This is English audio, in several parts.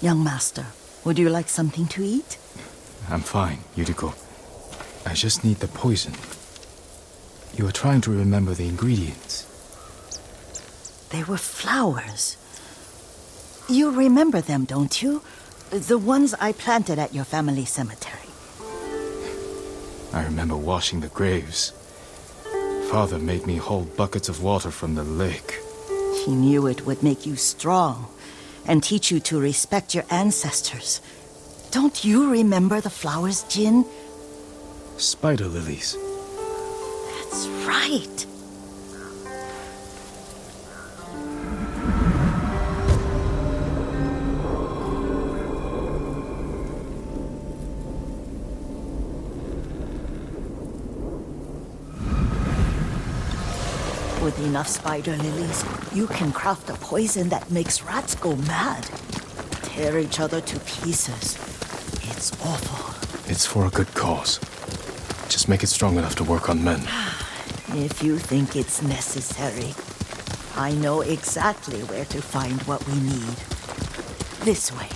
Young master, would you like something to eat? I'm fine, Yuriko. I just need the poison. You are trying to remember the ingredients. They were flowers. You remember them, don't you? The ones I planted at your family cemetery. I remember washing the graves. Father made me hold buckets of water from the lake. He knew it would make you strong and teach you to respect your ancestors. Don't you remember the flowers, Jin? Spider lilies. That's right. With enough spider lilies, you can craft a poison that makes rats go mad. Tear each other to pieces. It's awful. It's for a good cause. Just make it strong enough to work on men. If you think it's necessary, I know exactly where to find what we need. This way.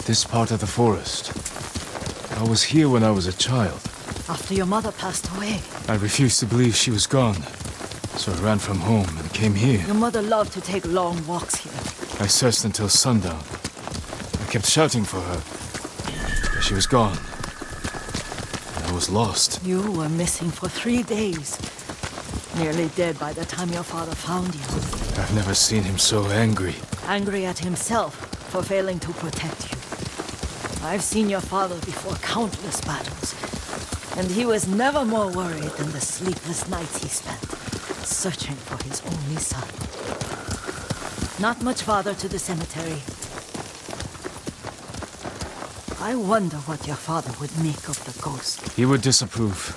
This part of the forest. I was here when I was a child. After your mother passed away. I refused to believe she was gone. So I ran from home and came here. Your mother loved to take long walks here. I searched until sundown. I kept shouting for her. But she was gone. And I was lost. You were missing for 3 days. Nearly dead by the time your father found you. I've never seen him so angry. Angry at himself for failing to protect you. I've seen your father before countless battles. And he was never more worried than the sleepless nights he spent searching for his only son. Not much farther to the cemetery. I wonder what your father would make of the ghost. He would disapprove,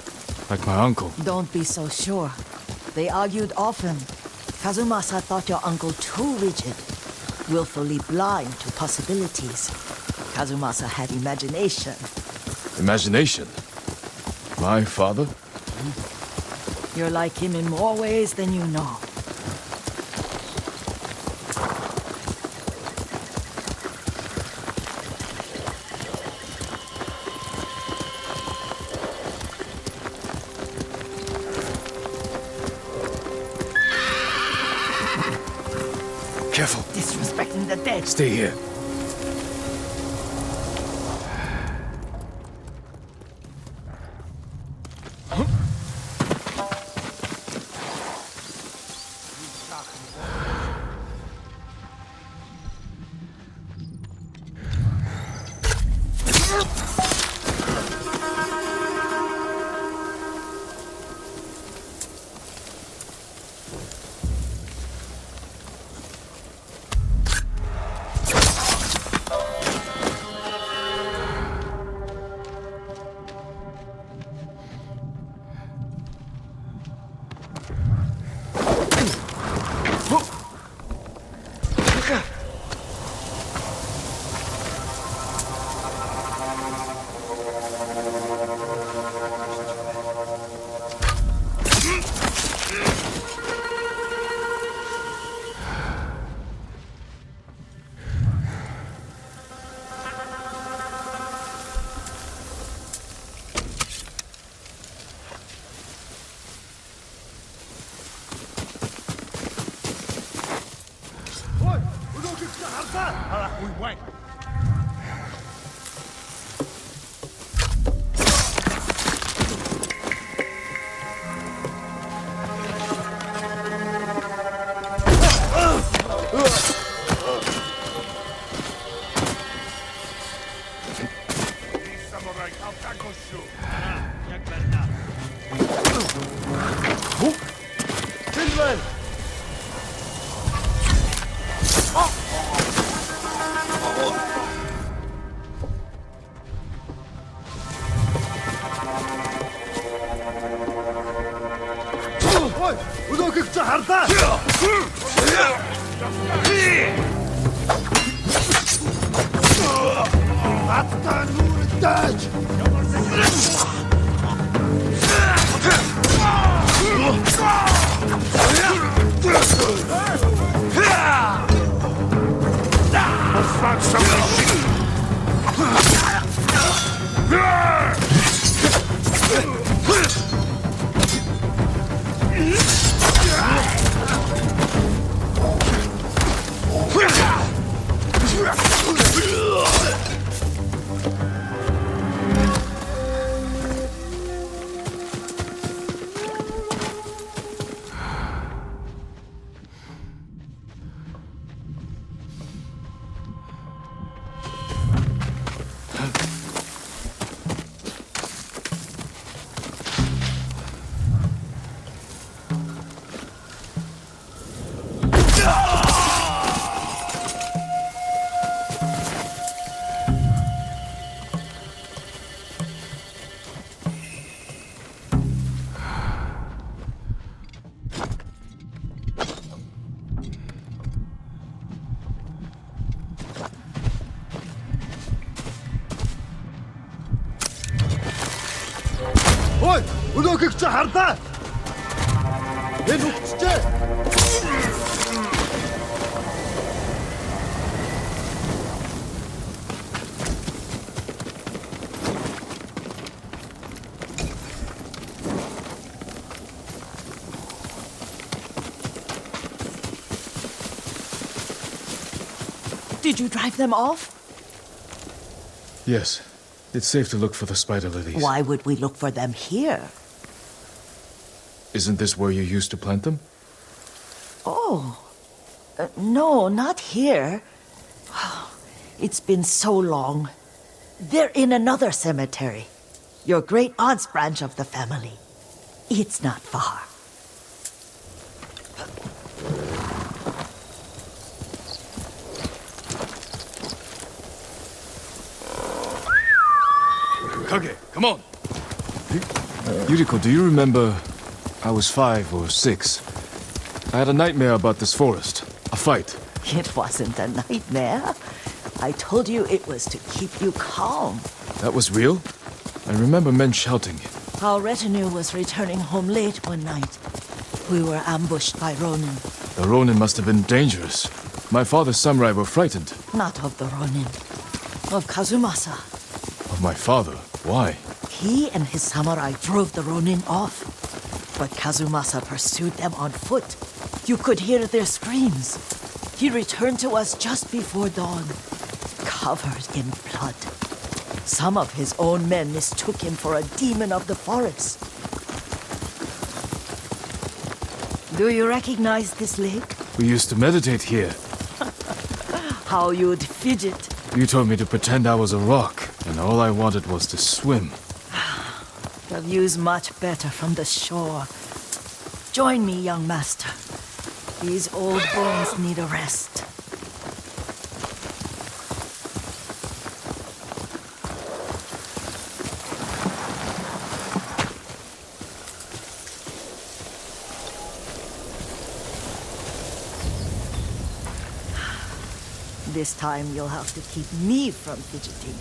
like my uncle. Don't be so sure. They argued often. Kazumasa thought your uncle too rigid, willfully blind to possibilities. Kazumasa had imagination. Imagination? My father? You're like him in more ways than you know. Careful. Disrespecting the dead. Stay here. We wait. not so easy! Ой, өнөөхийг чи харлаа. Энэ үгчтэй. Did you drive them off? Yes. It's safe to look for the spider lilies. Why would we look for them here? Isn't this where you used to plant them? Oh. No, not here. It's been so long. They're in another cemetery. Your great aunt's branch of the family. It's not far. Kage, come on! Yuriko, do you remember... I was 5 or 6. I had a nightmare about this forest. A fight. It wasn't a nightmare. I told you it was to keep you calm. That was real? I remember men shouting. Our retinue was returning home late one night. We were ambushed by Ronin. The Ronin must have been dangerous. My father's samurai were frightened. Not of the Ronin. Of Kazumasa. Of my father? Why? He and his samurai drove the Ronin off. But Kazumasa pursued them on foot. You could hear their screams. He returned to us just before dawn, covered in blood. Some of his own men mistook him for a demon of the forest. Do you recognize this lake? We used to meditate here. How you'd fidget. You told me to pretend I was a rock, and all I wanted was to swim. The view's much better from the shore. Join me, young master. These old bones need a rest. This time you'll have to keep me from fidgeting.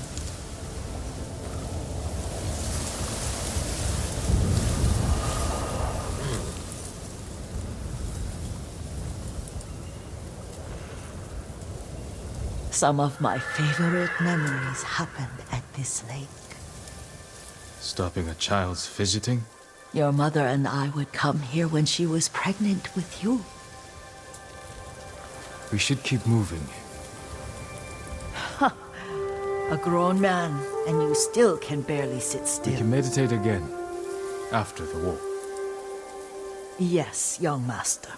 Some of my favorite memories happened at this lake. Stopping a child's fidgeting? Your mother and I would come here when she was pregnant with you. We should keep moving. A grown man, and you still can barely sit We still. can meditate again. After the war. Yes, young master.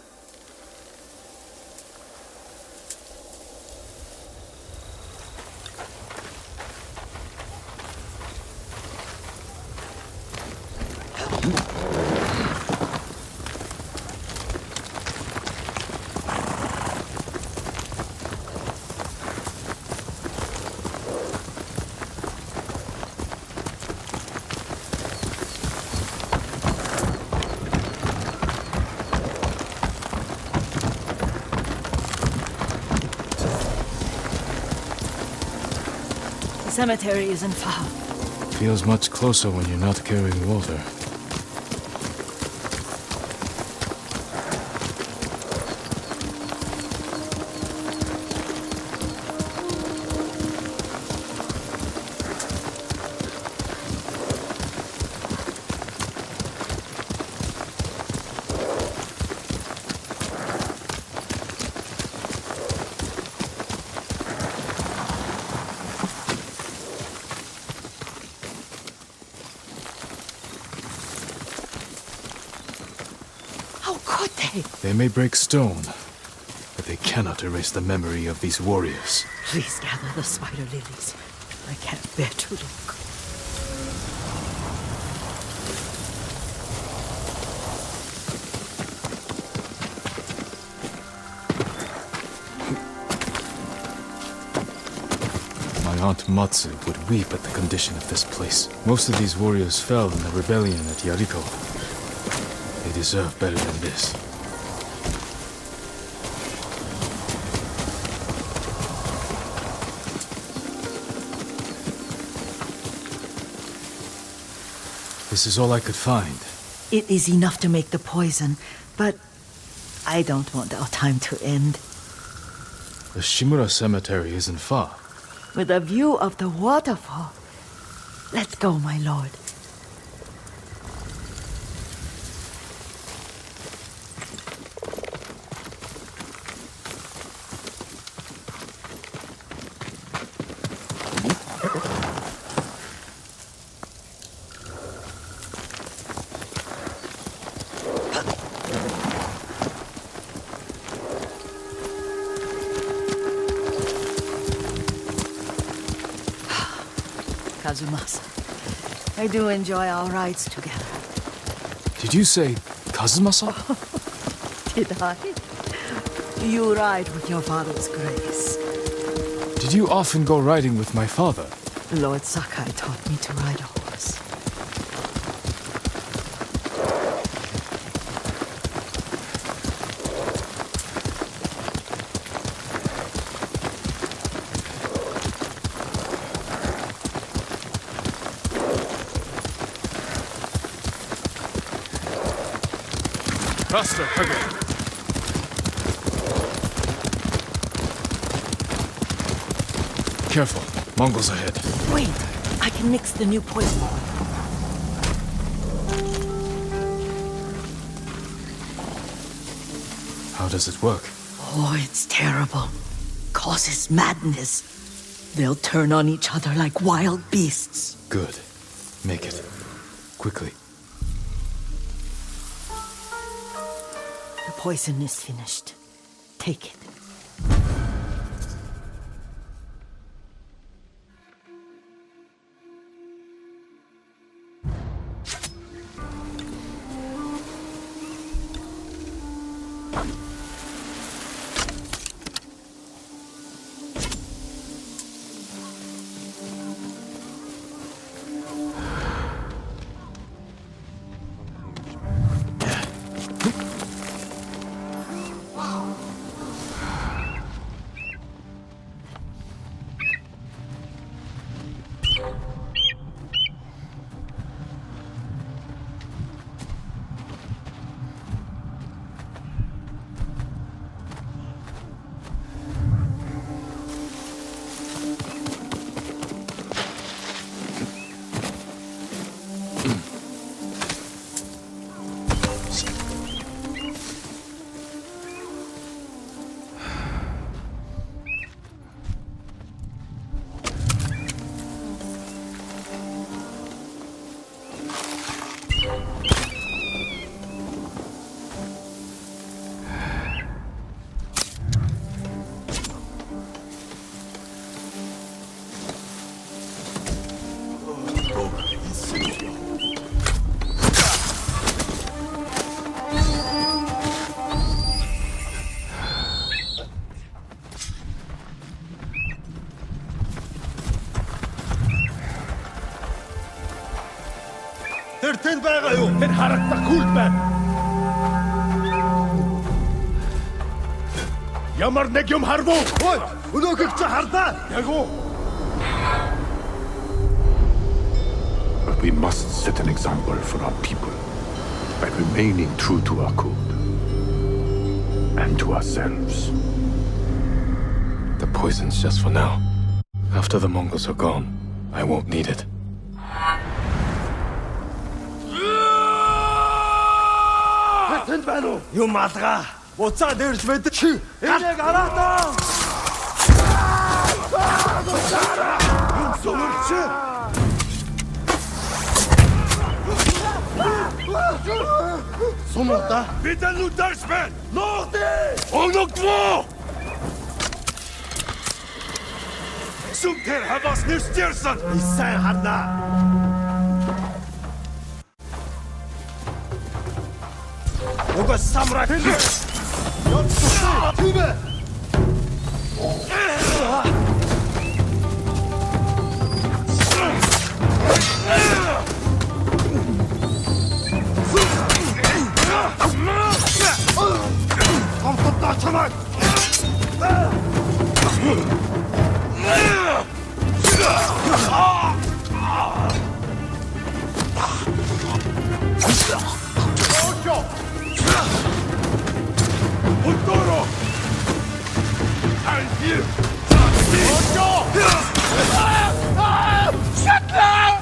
The cemetery isn't far. Feels much closer when you're not carrying water. Ippei. They may break stone, but they cannot erase the memory of these warriors. Please gather the spider lilies. I can't bear to look. My Aunt Matsu would weep at the condition of this place. Most of these warriors fell in the rebellion at YURIKO. They deserve better than this. This is all I could find. It is enough to make the poison, but I don't want our time to end. The Shimura Cemetery isn't far. With a view of the waterfall. Let's go, my lord. Kazumasa, I do enjoy our rides together. Did you say Kazumasa? Did I? You ride with your father's grace. Did you often go riding with my father? Lord Sakai taught me to ride a horse. Faster, Kage! Careful, Mongols ahead. Wait, I can mix the new poison. How does it work? Oh, it's terrible. Causes madness. They'll turn on each other like wild beasts. Good. Make it. Quickly. The poison is finished. Take it. Тэр тэнд байгаа юу? Тэр харагдахгүй л байна. Ямар нэг юм харвуу? Ой, өнөөхийг чи хардаа. Яг уу. But we must set an example for our people by remaining true to our code and to ourselves. The poison's just for now. After the Mongols are gone, I won't need it. Тэнд байна уу? Юм алгаа. Буцаа дээрж байдаг. Чи энийг араатаа. Юм сумэрч. Sumurta. Bitte nu Dutchman! Nordi! Onokvo! Sumter havas nu stjersan! Сайн хадна. Уга самурай. Тибе. Амтта чамаг. Uttoro! And you! Shut down!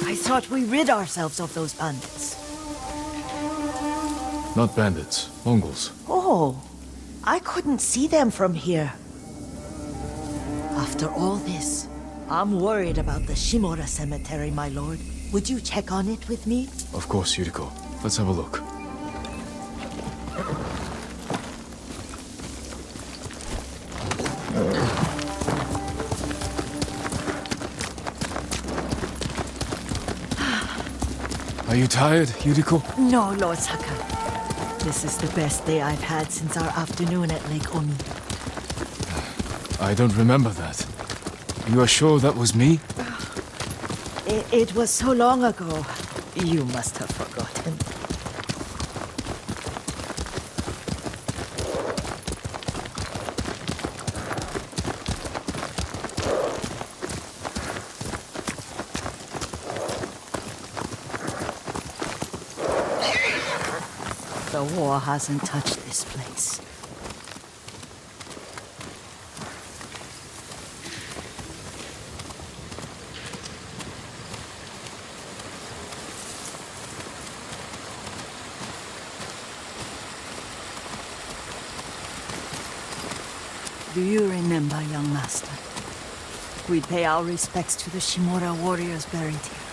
I thought we rid ourselves of those bandits. Not bandits, Mongols. Oh, I couldn't see them from here. After all this, I'm worried about the Shimura cemetery, my lord. Would you check on it with me? Of course, Yuriko. Let's have a look. Are you tired, Yuriko? No, Lord Sakai. This is the best day I've had since our afternoon at Lake Oni. I don't remember that. You are sure that was me? It was so long ago. You must have forgotten. The war hasn't touched this place. Do you remember, young master? We'd pay our respects to the Shimura warriors buried here.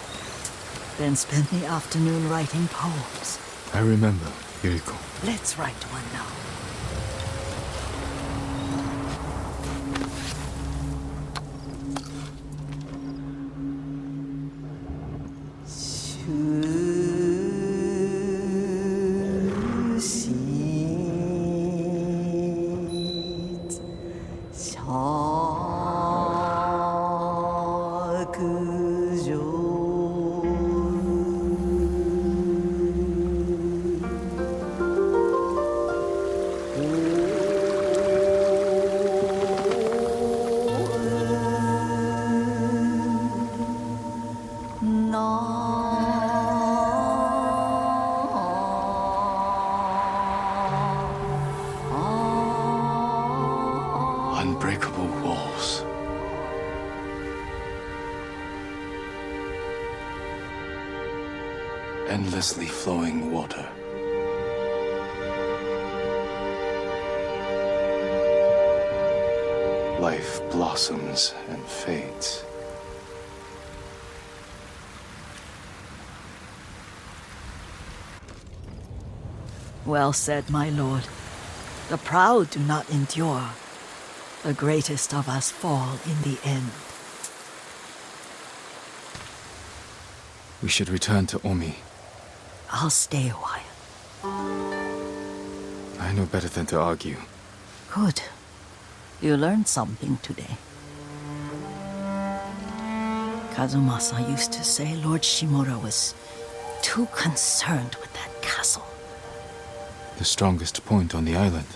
Then spend the afternoon writing poems. I remember, Yuriko. Let's write one now. endlessly flowing water. Life blossoms and fades. Well said, my lord. The proud do not endure. The greatest of us fall in the end. We should return to Omi. I'll stay a while. I know better than to argue. Good. You learned something today. Kazumasa used to say Lord Shimura was too concerned with that castle. The strongest point on the island.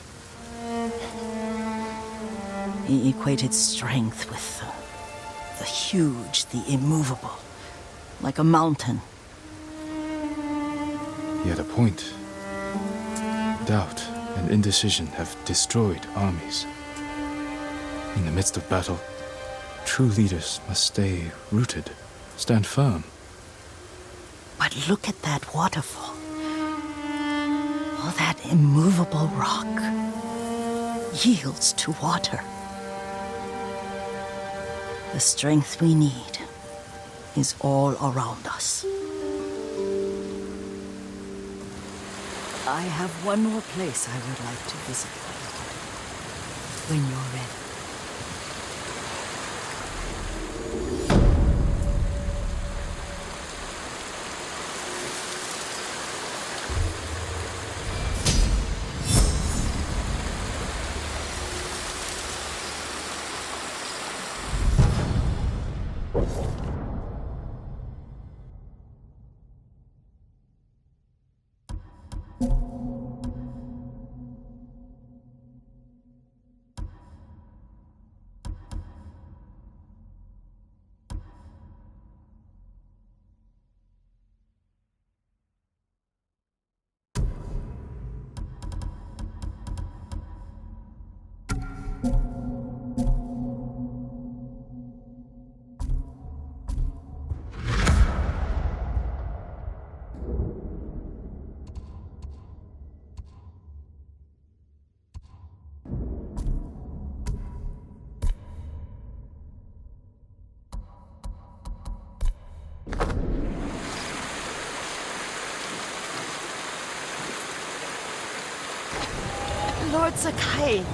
He equated strength with the huge, the immovable, like a mountain. He had a point. Doubt and indecision have destroyed armies. In the midst of battle, true leaders must stay rooted, stand firm. But look at that waterfall. All that immovable rock yields to water. The strength we need is all around us. I have one more place I would like to visit, when you're ready. Lord Sakai.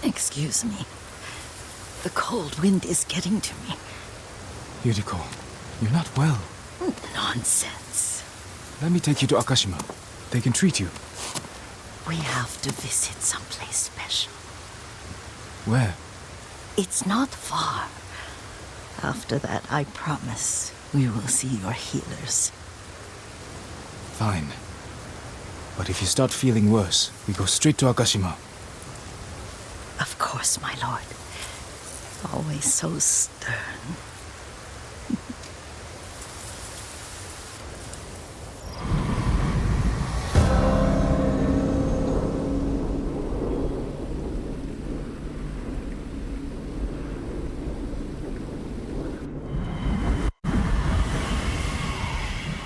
Excuse me. The cold wind is getting to me. Yuriko, you're not well. Nonsense. Let me take you to Akashima. They can treat you. We have to visit someplace special. Where? It's not far. After that, I promise we will see your healers. Fine. But if you start feeling worse, we go straight to Akashima. Of course, my lord. Always so stern.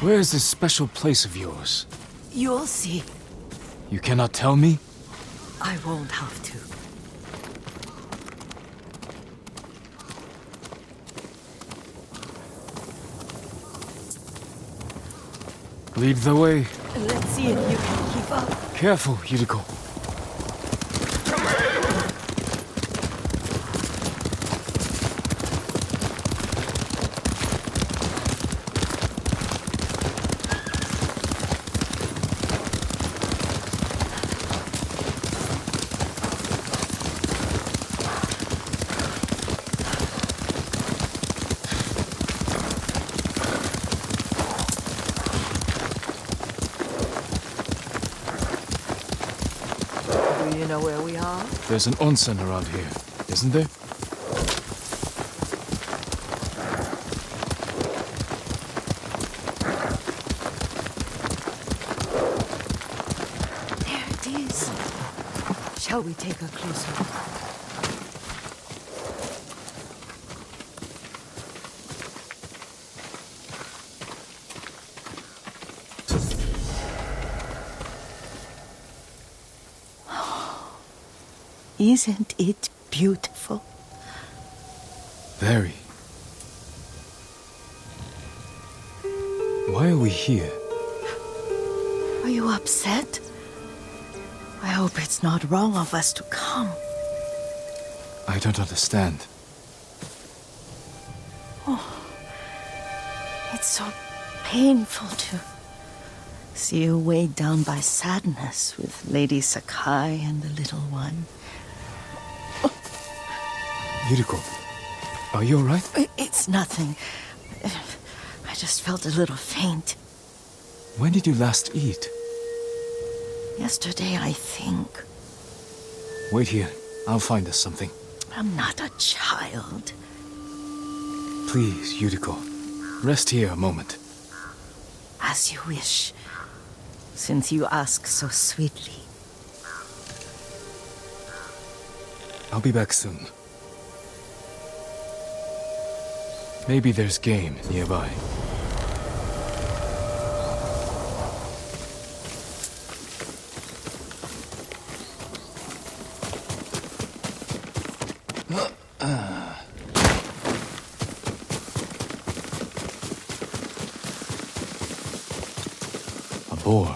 Where is this special place of yours? You'll see. You cannot tell me? I won't have to. Lead the way. Let's see if you can keep up. Careful, Yuriko. Do you know where we are? There's an onsen around here, isn't there? There it is. Shall we take a closer look? Isn't it beautiful? Very. Why are we here? Are you upset? I hope it's not wrong of us to come. I don't understand. It's so painful to see you weighed down by sadness with Lady Sakai and the little one. Yuriko, are you alright? It's nothing. I just felt a little faint. When did you last eat? Yesterday, I think. Wait here. I'll find us something. I'm not a child. Please, Yuriko. Rest here a moment. As you wish, since you ask so sweetly. I'll be back soon. Maybe there's game nearby. A boar.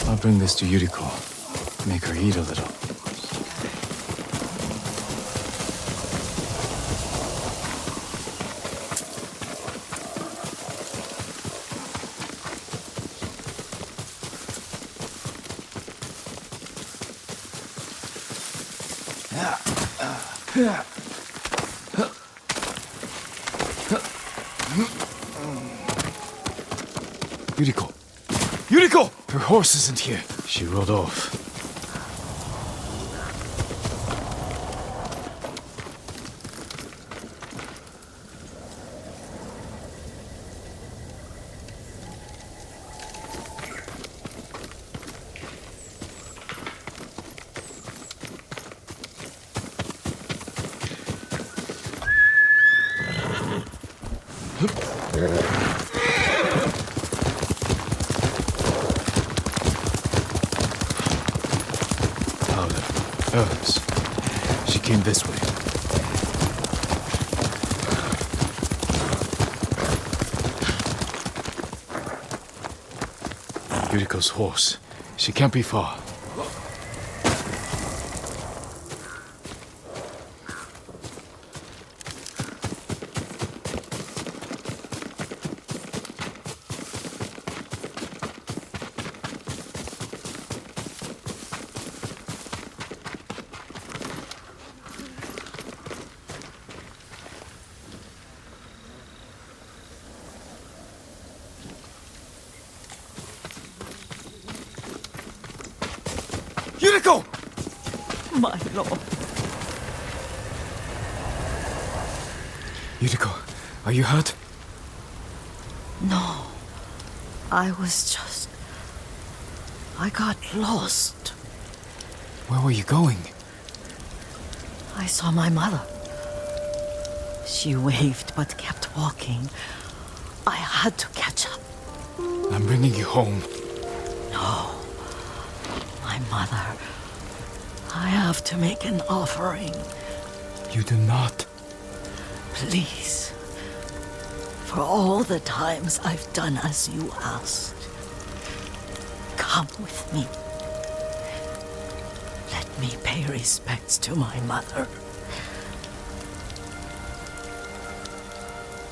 I'll bring this to Yuriko. Make her eat a little. Yuriko! Yuriko! Her horse isn't here. She rode off. Herbs. She came this way. Yuriko's horse. She can't be far. Yuriko! My lord. Yuriko, are you hurt? No. I got lost. Where were you going? I saw my mother. She waved but kept walking. I had to catch up. I'm bringing you home. No. My mother. I have to make an offering. You do not. Please. For all the times I've done as you asked. Come with me. Let me pay respects to my mother.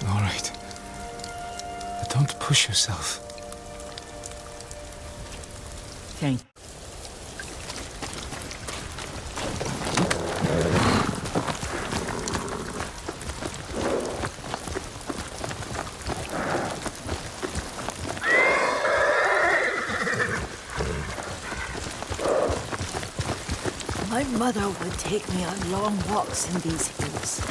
All right. But don't push yourself. Thank you. mother would take me on long walks in these hills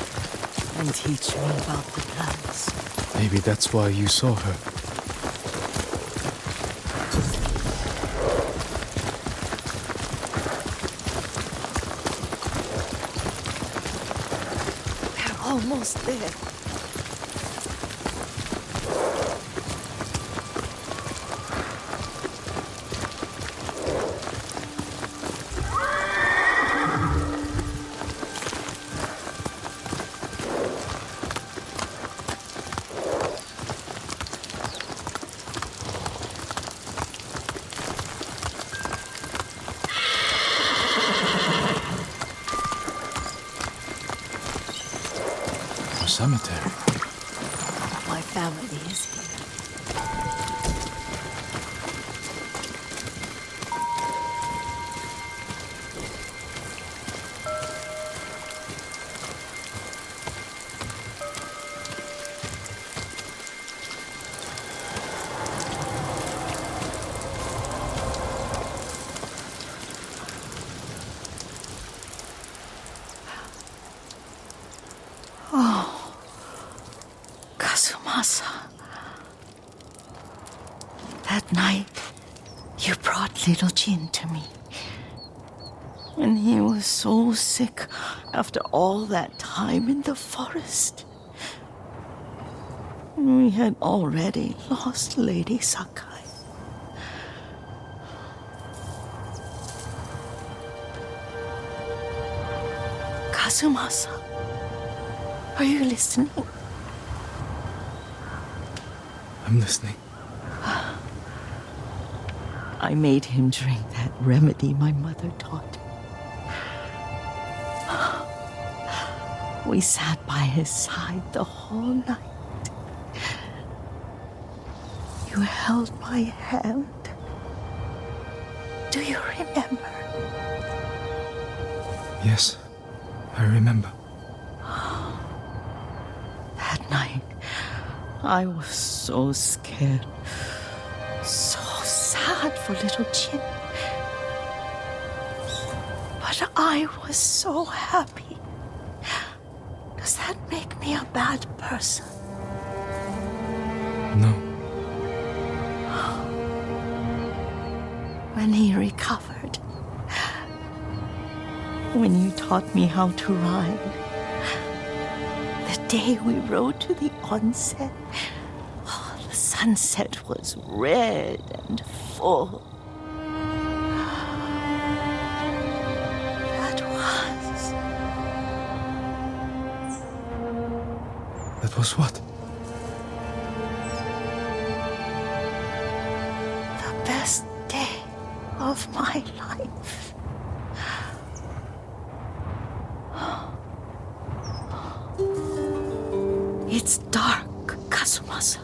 and teach me about the plants. Maybe that's why you saw her. They're almost there. Cemetery. My family is here. That night, you brought little Jin to me. And he was so sick after all that time in the forest. We had already lost Lady Sakai. Kazumasa, are you listening? I'm listening. I made him drink that remedy my mother taught. We sat by his side the whole night. You held my hand. Do you remember? Yes, I remember. That night, I was so scared. So sad for little Jin. But I was so happy. Does that make me a bad person? No. When he recovered, when you taught me how to ride, the day we rode to the onsen, the sunset was red and full. That was what? The best day of my life. It's dark, Kazumasa.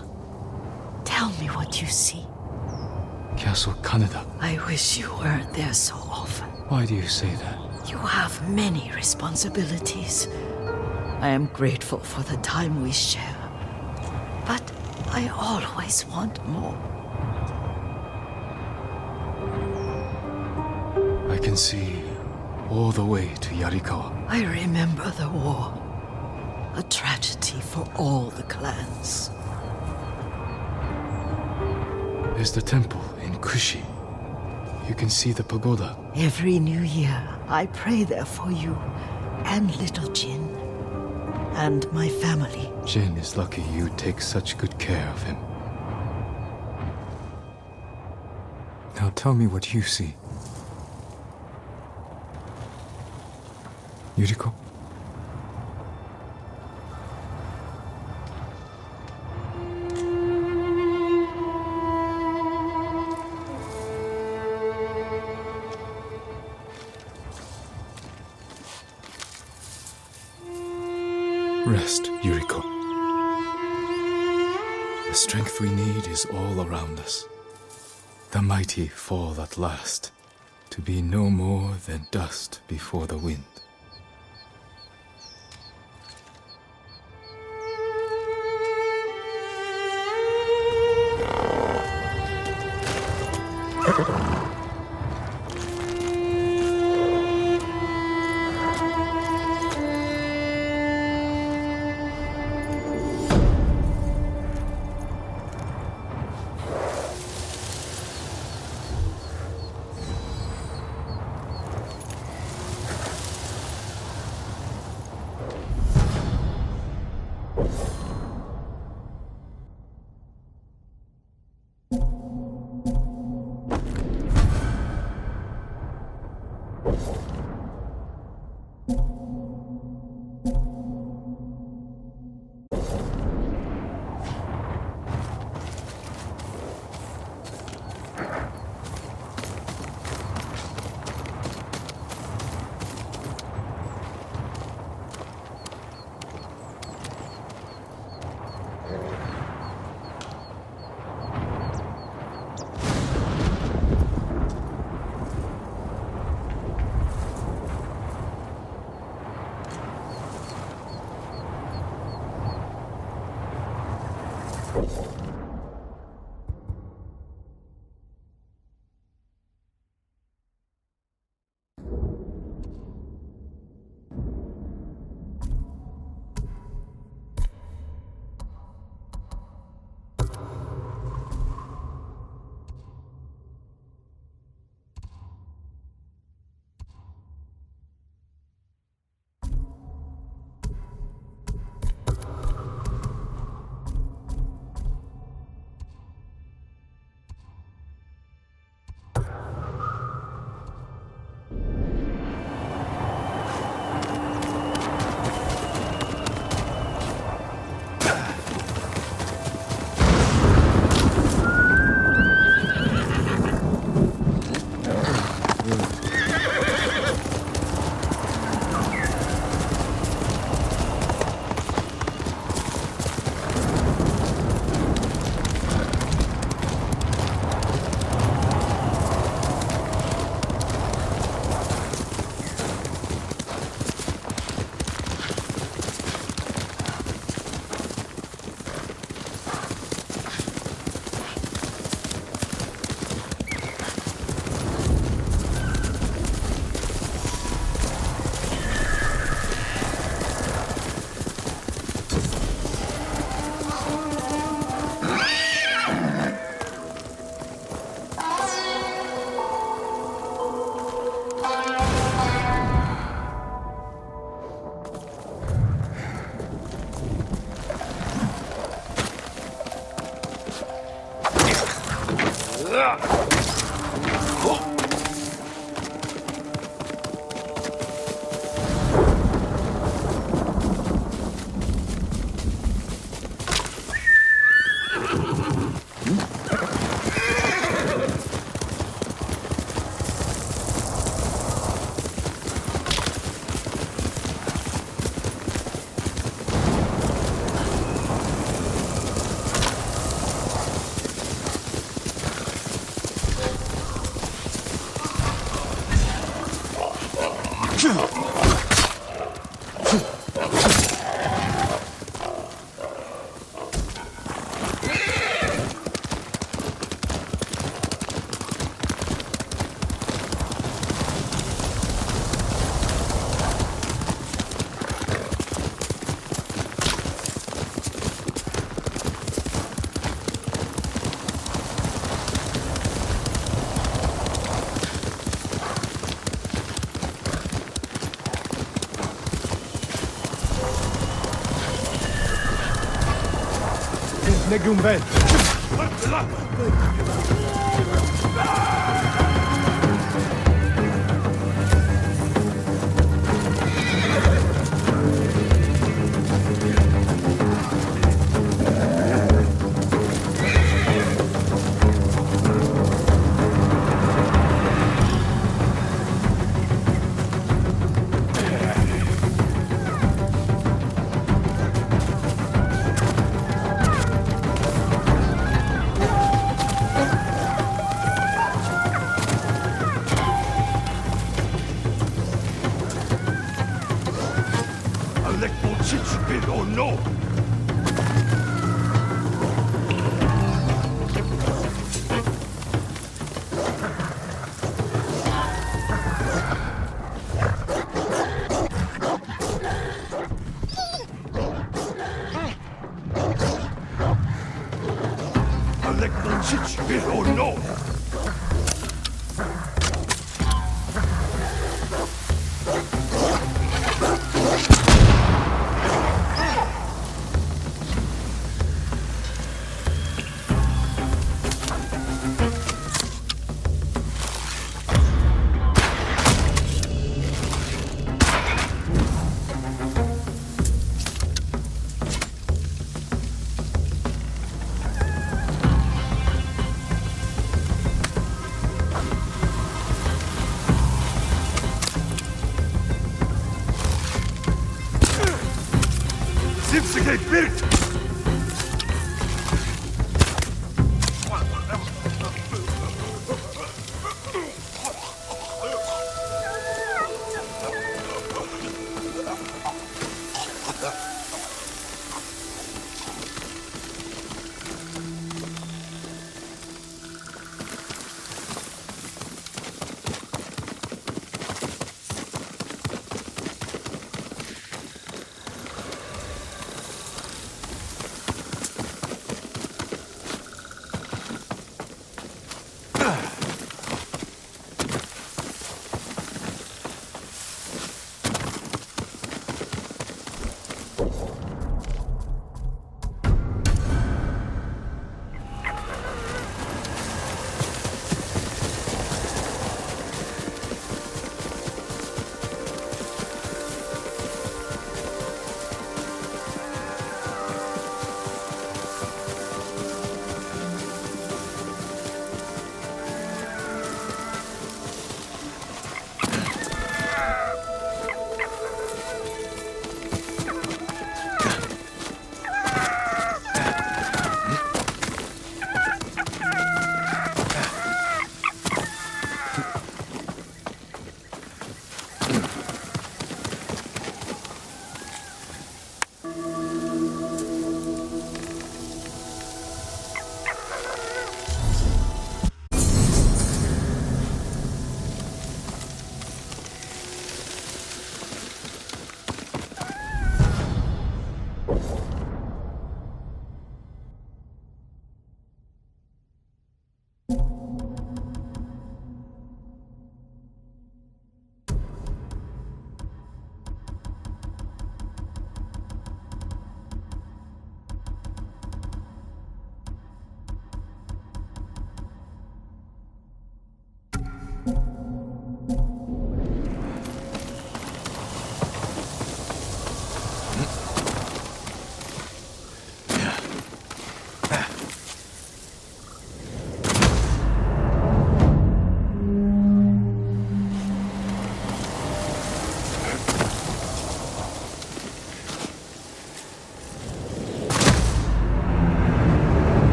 Tell me what you see. Castle Kaneda. I wish you weren't there so often. Why do you say that? You have many responsibilities. I am grateful for the time we share. But I always want more. I can see all the way to Yarikawa. I remember the war. A tragedy for all the clans. There's the temple in Kushi. You can see the pagoda. Every new year, I pray there for you and little Jin and my family. Jin is lucky you take such good care of him. Now tell me what you see. Yuriko? Rest, Yuriko. The strength we need is all around us. The mighty fall at last, to be no more than dust before the wind. Negumben.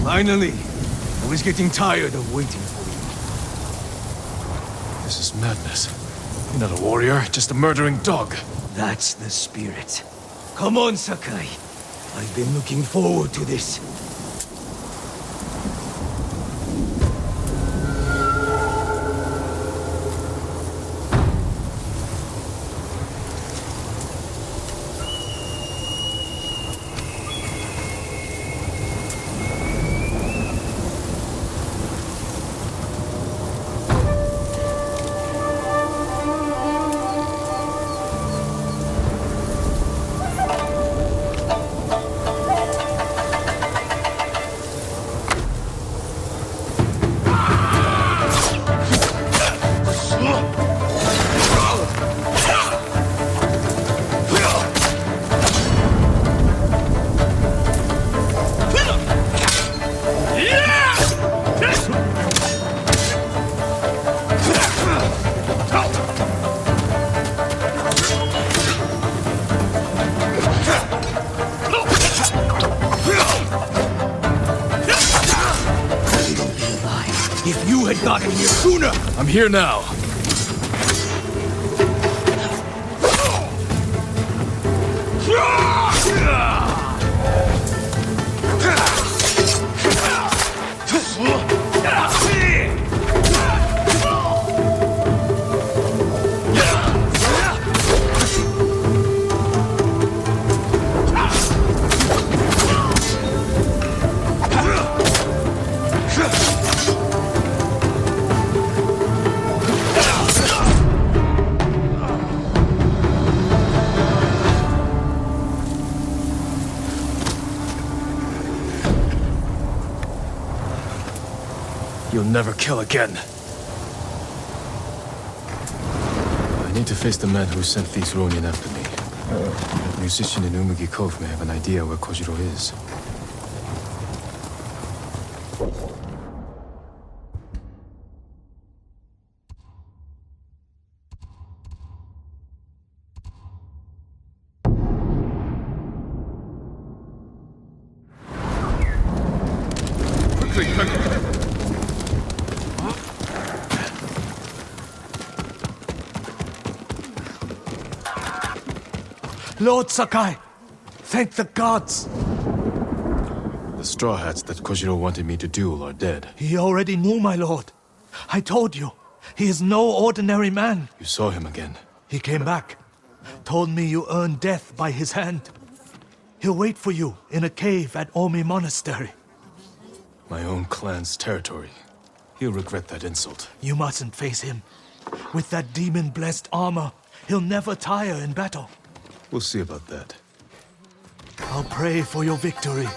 Finally! I was getting tired of waiting for you. This is madness. You're not a warrior, just a murdering dog. That's the spirit. Come on, Sakai. I've been looking forward to this. If you had gotten here sooner! I'm here now. You'll never kill again. I need to face the man who sent these Ronin after me. That musician in Umugi Cove may have an idea where Kojiro is. Lord Sakai! Thank the gods! The Straw Hats that Kojiro wanted me to duel are dead. He already knew, my lord. I told you, he is no ordinary man. You saw him again. He came back, told me you earned death by his hand. He'll wait for you in a cave at Omi Monastery. My own clan's territory. He'll regret that insult. You mustn't face him. With that demon-blessed armor, he'll never tire in battle. We'll see about that. I'll pray for your victory.